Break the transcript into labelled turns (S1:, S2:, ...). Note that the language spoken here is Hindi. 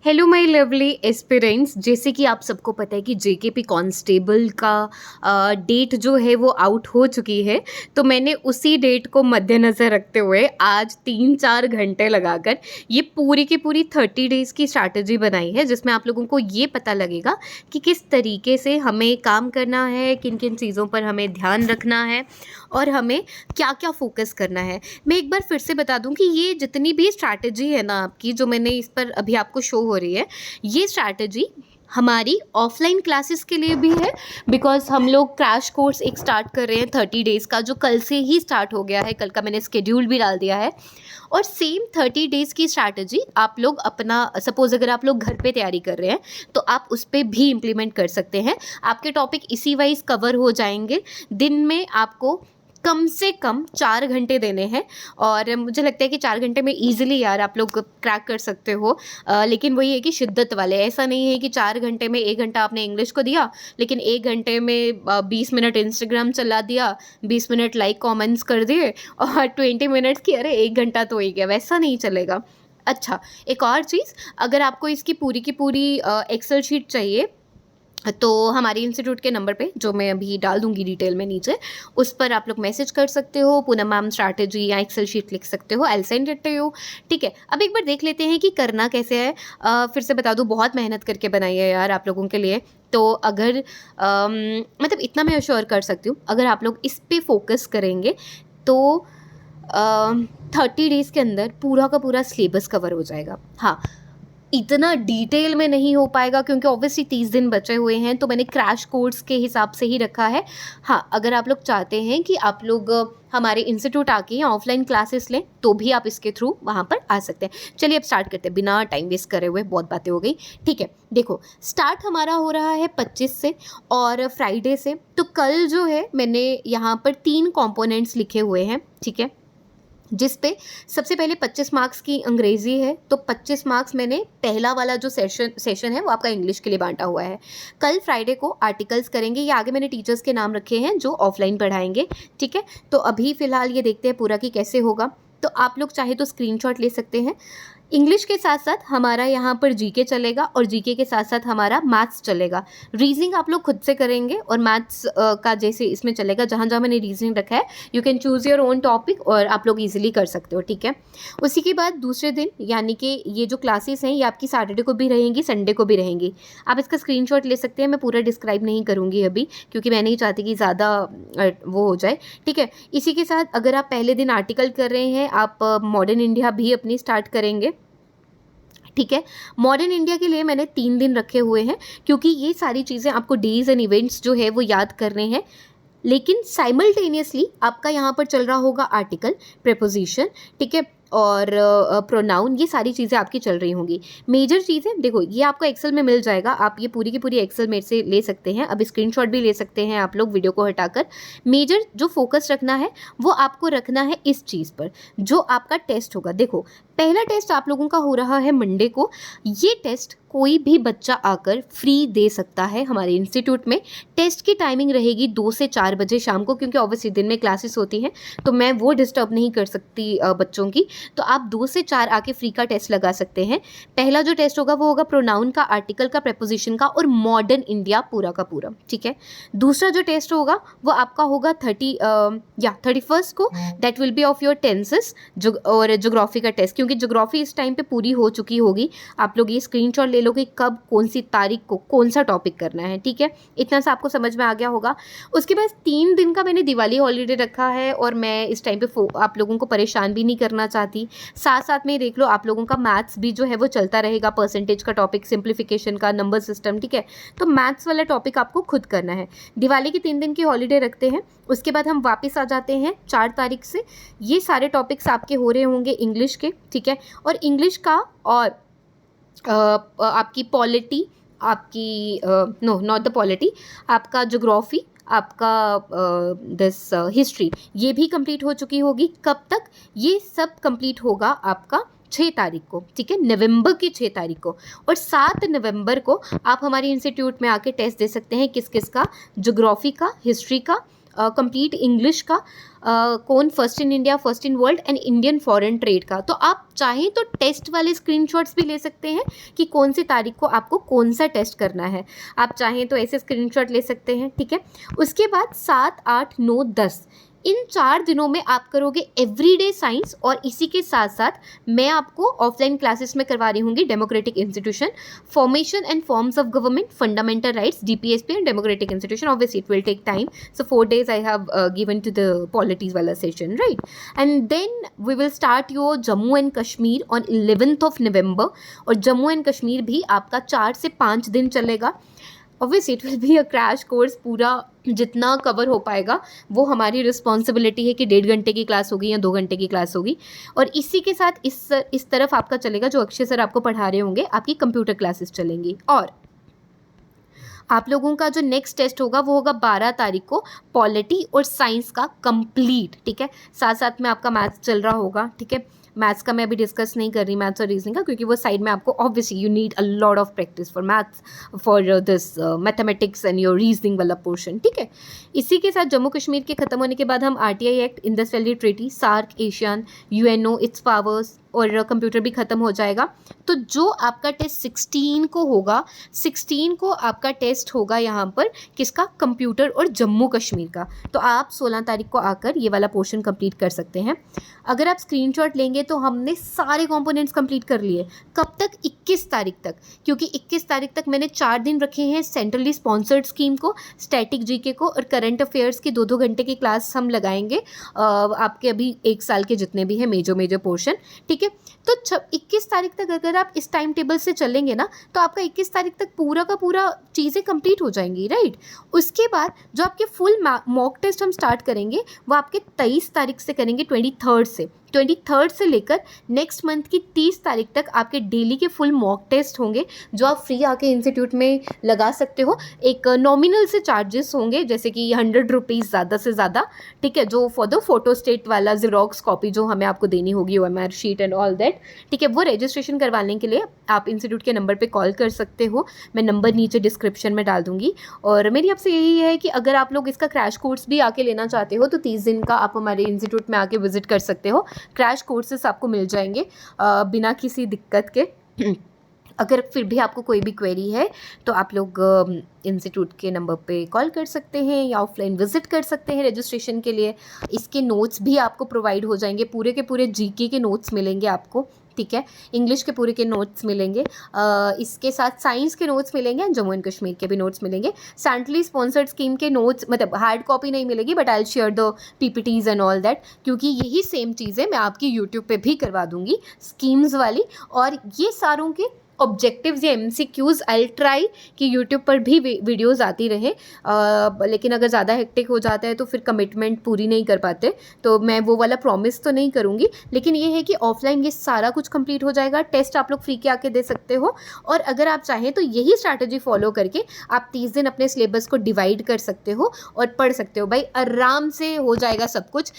S1: Hello my lovely aspirants. जैसे कि आप सबको पता है कि जेकेपी कांस्टेबल का डेट जो है वो आउट हो चुकी है। तो मैंने उसी डेट को मद्देनज़र रखते हुए आज 3-4 घंटे लगाकर ये पूरी की पूरी 30 डेज़ की स्ट्रैटेजी बनाई है, जिसमें आप लोगों को ये पता लगेगा कि किस तरीके से हमें काम करना है, किन किन चीज़ों पर हमें ध्यान रखना है और हमें क्या क्या फोकस करना है। मैं एक बार फिर से बता दूं कि ये जितनी भी स्ट्रैटेजी है ना आपकी, जो मैंने इस पर अभी आपको शो हो रही है, ये स्ट्रैटेजी हमारी ऑफलाइन क्लासेस के लिए भी है। बिकॉज हम लोग क्रैश कोर्स एक स्टार्ट कर रहे हैं 30 डेज़ का, जो कल से ही स्टार्ट हो गया है। कल का मैंने स्केड्यूल भी डाल दिया है। और सेम 30 डेज़ की स्ट्रैटेजी आप लोग अपना, सपोज अगर आप लोग घर पे तैयारी कर रहे हैं तो आप उस पर भी इम्प्लीमेंट कर सकते हैं। आपके टॉपिक इसी वाइज कवर हो जाएंगे। दिन में आपको कम से कम 4 घंटे देने हैं और मुझे लगता है कि 4 घंटे में ईजिली यार आप लोग क्रैक कर सकते हो। लेकिन वही है कि शिद्दत वाले, ऐसा नहीं है कि 4 घंटे में 1 घंटा आपने इंग्लिश को दिया लेकिन 1 घंटे में 20 मिनट इंस्टाग्राम चला दिया, 20 मिनट लाइक कमेंट्स कर दिए और 20 मिनट्स की अरे 1 घंटा तो ही गया, वैसा नहीं चलेगा। अच्छा, एक और चीज़, अगर आपको इसकी पूरी की पूरी एक्सेल शीट चाहिए तो हमारे इंस्टीट्यूट के नंबर पे, जो मैं अभी डाल दूंगी डिटेल में नीचे, उस पर आप लोग मैसेज कर सकते हो। पूनम मैम स्ट्रैटेजी या एक्सेल शीट लिख सकते हो, I send it to you. ठीक है, अब एक बार देख लेते हैं कि करना कैसे है। फिर से बता दूं, बहुत मेहनत करके बनाई है यार आप लोगों के लिए। तो अगर मतलब इतना मैं अश्योर कर सकती हूँ, अगर आप लोग इस पे फोकस करेंगे तो 30 डेज़ के अंदर पूरा का पूरा सिलेबस कवर हो जाएगा। हाँ, इतना डिटेल में नहीं हो पाएगा क्योंकि ऑब्वियसली 30 दिन बचे हुए हैं, तो मैंने क्रैश कोर्स के हिसाब से ही रखा है। हाँ, अगर आप लोग चाहते हैं कि आप लोग हमारे इंस्टीट्यूट आके या ऑफलाइन क्लासेस लें तो भी आप इसके थ्रू वहाँ पर आ सकते हैं। चलिए अब स्टार्ट करते हैं बिना टाइम वेस्ट करे हुए, बहुत बातें हो गई। ठीक है, देखो स्टार्ट हमारा हो रहा है 25 से और फ्राइडे से। तो कल जो है मैंने यहाँ पर 3 कॉम्पोनेंट्स लिखे हुए हैं, ठीक है, जिस पे सबसे पहले 25 मार्क्स की अंग्रेज़ी है। तो 25 मार्क्स मैंने पहला वाला जो सेशन है वो आपका इंग्लिश के लिए बांटा हुआ है। कल फ्राइडे को आर्टिकल्स करेंगे, ये आगे मैंने टीचर्स के नाम रखे हैं जो ऑफलाइन पढ़ाएंगे। ठीक है, तो अभी फ़िलहाल ये देखते हैं पूरा कि कैसे होगा। तो आप लोग चाहे तो स्क्रीनशॉट ले सकते हैं। इंग्लिश के साथ साथ हमारा यहाँ पर जीके चलेगा और जीके के साथ साथ हमारा मैथ्स चलेगा। रीजनिंग आप लोग खुद से करेंगे और मैथ्स का जैसे इसमें चलेगा, जहाँ जहाँ मैंने रीजनिंग रखा है you can choose your own topic और आप लोग इजीली कर सकते हो। ठीक है, उसी के बाद दूसरे दिन यानी कि ये जो क्लासेस हैं ये आपकी सैटरडे को भी रहेंगी, संडे को भी रहेंगी। आप इसका स्क्रीनशॉट ले सकते हैं। मैं पूरा डिस्क्राइब नहीं करूँगी अभी क्योंकि मैं नहीं चाहती कि ज़्यादा वो हो जाए। ठीक है, इसी के साथ अगर आप पहले दिन आर्टिकल कर रहे हैं, आप मॉडर्न इंडिया भी अपनी स्टार्ट करेंगे। ठीक है, मॉडर्न इंडिया के लिए मैंने 3 दिन रखे हुए हैं क्योंकि ये सारी चीज़ें आपको डेज एंड इवेंट्स जो है वो याद करने हैं। लेकिन साइमल्टेनियसली आपका यहाँ पर चल रहा होगा आर्टिकल, प्रेपोजिशन, ठीक है, और प्रोनाउन, ये सारी चीज़ें आपकी चल रही होंगी। मेजर चीज़ें देखो ये आपको एक्सेल में मिल जाएगा, आप ये पूरी की पूरी एक्सेल मेरे से ले सकते हैं। अब स्क्रीनशॉट भी ले सकते हैं आप लोग वीडियो को हटाकर। मेजर जो फोकस रखना है वो आपको रखना है इस चीज़ पर, जो आपका टेस्ट होगा। देखो पहला टेस्ट आप लोगों का हो रहा है मंडे को। ये टेस्ट कोई भी बच्चा आकर फ्री दे सकता है हमारे इंस्टीट्यूट में। टेस्ट की टाइमिंग रहेगी 2 से 4 बजे शाम को, क्योंकि ऑब्वियसली दिन में क्लासेस होती हैं तो मैं वो डिस्टर्ब नहीं कर सकती बच्चों की। तो आप 2 से 4 आके फ्री का टेस्ट लगा सकते हैं। पहला जो टेस्ट होगा वो होगा प्रोनाउन का, आर्टिकल का, प्रेपोजिशन का और मॉडर्न इंडिया पूरा का पूरा। ठीक है, दूसरा जो टेस्ट होगा वो आपका होगा 31st को, that will be of your tenses और ज्योग्राफी का टेस्ट, क्योंकि ज्योग्राफी इस टाइम पे पूरी हो चुकी होगी। आप लोग ये स्क्रीनशॉट ले लो कि कब कौन सी तारीख को कौन सा टॉपिक करना है। ठीक है, इतना सा आपको समझ में आ गया होगा। उसके बाद 3 दिन का मैंने दिवाली हॉलीडे रखा है और मैं इस टाइम पे आप लोगों को परेशान भी नहीं करना चाहती। साथ साथ में देख लो आप लोगों का मैथ्स भी जो है वो चलता रहेगा, परसेंटेज का टॉपिक, सिंप्लीफिकेशन का, नंबर सिस्टम। ठीक है, तो मैथ्स वाला टॉपिक आपको खुद करना है। दिवाली की 3 दिन की हॉलीडे रखते हैं, उसके बाद हम वापस आ जाते हैं 4 तारीख से। ये सारे टॉपिक्स आपके हो रहे होंगे इंग्लिश के। ठीक है, और इंग्लिश का और आपकी पॉलिटी, आपकी नो नॉट द पॉलिटी, आपका ज्योग्राफी, आपका दिस हिस्ट्री, ये भी कंप्लीट हो चुकी होगी। कब तक? ये सब कंप्लीट होगा आपका 6 तारीख को। ठीक है, नवंबर की 6 तारीख को। और 7 नवंबर को आप हमारे इंस्टीट्यूट में आके टेस्ट दे सकते हैं। किस किस का? ज्योग्राफी का, हिस्ट्री का, कंप्लीट इंग्लिश का, कौन first in India, first in world and Indian foreign trade का। तो आप चाहें तो टेस्ट वाले स्क्रीनशॉट्स भी ले सकते हैं कि कौन सी तारीख को आपको कौन सा टेस्ट करना है, आप चाहें तो ऐसे स्क्रीनशॉट ले सकते हैं, ठीक है। उसके बाद 7, 8, 9, 10 इन 4 दिनों में आप करोगे एवरीडे साइंस, और इसी के साथ साथ मैं आपको ऑफलाइन क्लासेस में करवा रही हूँगी democratic institution, formation and forms of government, fundamental rights, DPSP and democratic institution. Obviously it will take time, so 4 days I have given to the polities वाला session, right. And then we will start your Jammu and Kashmir on 11th November, और जम्मू एंड कश्मीर भी आपका 4 से 5 दिन चलेगा। Obviously it will be a crash course, पूरा जितना कवर हो पाएगा वो हमारी रिस्पॉन्सिबिलिटी है कि 1.5 घंटे की क्लास होगी या 2 घंटे की क्लास होगी। और इसी के साथ इस तरफ आपका चलेगा, जो अक्षय सर आपको पढ़ा रहे होंगे, आपकी कंप्यूटर क्लासेस चलेंगी। और आप लोगों का जो नेक्स्ट टेस्ट होगा वो होगा 12 तारीख को, पॉलिटी और साइंस का कंप्लीट, ठीक है। साथ साथ में आपका मैथ्स चल रहा होगा, ठीक है। मैथ्स का मैं अभी डिस्कस नहीं कर रही, मैथ्स और रीजनिंग का, क्योंकि वो साइड में आपको obviously you need a lot of practice for maths, for this mathematics and your reasoning वाला पोर्शन, ठीक है। इसी के साथ जम्मू कश्मीर के खत्म होने के बाद हम RTI act, Indus valley treaty, SAARC, ASEAN, UNO, its powers और कंप्यूटर भी ख़त्म हो जाएगा। तो जो आपका टेस्ट 16 को होगा, 16 को आपका टेस्ट होगा यहाँ पर किसका, कंप्यूटर और जम्मू कश्मीर का। तो आप 16 तारीख को आकर ये वाला पोर्शन कंप्लीट कर सकते हैं। अगर आप स्क्रीनशॉट लेंगे तो हमने सारे कंपोनेंट्स कंप्लीट कर लिए। कब तक, 21 तारीख तक, क्योंकि 21 तारीख तक मैंने 4 दिन रखे हैं सेंट्रली स्पॉन्सर्ड स्कीम को, स्टैटिक GK को, और करंट अफेयर्स की 2-2 घंटे की क्लास हम लगाएंगे आपके अभी 1 साल के जितने भी हैं मेजर पोर्शन, ठीक है। तो 21 तारीख तक अगर आप इस टाइम टेबल से चलेंगे ना, तो आपका 21 तारीख तक पूरा का पूरा चीज़ें कंप्लीट हो जाएंगी, राइट। उसके बाद जो आपके फुल मॉक टेस्ट हम स्टार्ट करेंगे वो आपके 23 तारीख से करेंगे, 23rd से लेकर नेक्स्ट मंथ की 30 तारीख तक आपके डेली के फुल मॉक टेस्ट होंगे, जो आप फ्री आके इंस्टीट्यूट में लगा सकते हो। एक नॉमिनल से चार्जेस होंगे, जैसे कि 100 रुपीज़ ज़्यादा से ज़्यादा, ठीक है, जो फॉर द फोटो स्टेट वाला ज़ेरॉक्स कॉपी जो हमें आपको देनी होगी, OMR sheet and all that, ठीक है। वो रजिस्ट्रेशन करवाने के लिए आप इंस्टीट्यूट के नंबर पर कॉल कर सकते हो, मैं नंबर नीचे डिस्क्रिप्शन में डाल दूँगी। और मेरी आपसे यही है कि अगर आप लोग इसका क्रैश कोर्स भी आके लेना चाहते हो तो 30 दिन का आप हमारे इंस्टीट्यूट में आके विजिट कर सकते हो। क्रैश कोर्सेस आपको मिल जाएंगे बिना किसी दिक्कत के। अगर फिर भी आपको कोई भी क्वेरी है तो आप लोग इंस्टीट्यूट के नंबर पे कॉल कर सकते हैं या ऑफलाइन विजिट कर सकते हैं रजिस्ट्रेशन के लिए। इसके नोट्स भी आपको प्रोवाइड हो जाएंगे, पूरे के पूरे GK के नोट्स मिलेंगे आपको, ठीक है। इंग्लिश के पूरे के नोट्स मिलेंगे, इसके साथ साइंस के नोट्स मिलेंगे, जम्मू एंड कश्मीर के भी नोट्स मिलेंगे। सेंट्रली स्पॉन्सर्ड स्कीम के नोट्स, मतलब हार्ड कॉपी नहीं मिलेगी, but I will share the PPTs and all that, क्योंकि यही सेम चीज़ें मैं आपकी यूट्यूब पे भी करवा दूंगी स्कीम्स वाली। और ये सारों के ऑब्जेक्टिव्स या MCQs आई ट्राई कि यूट्यूब पर भी वीडियोस आती रहे, लेकिन अगर ज़्यादा हेक्टिक हो जाता है तो फिर कमिटमेंट पूरी नहीं कर पाते, तो मैं वो वाला प्रॉमिस तो नहीं करूँगी। लेकिन ये है कि ऑफलाइन ये सारा कुछ कंप्लीट हो जाएगा, टेस्ट आप लोग फ्री के आके दे सकते हो। और अगर आप चाहें तो यही स्ट्रैटेजी फॉलो करके आप 30 दिन अपने सिलेबस को डिवाइड कर सकते हो और पढ़ सकते हो। भाई आराम से हो जाएगा सब कुछ।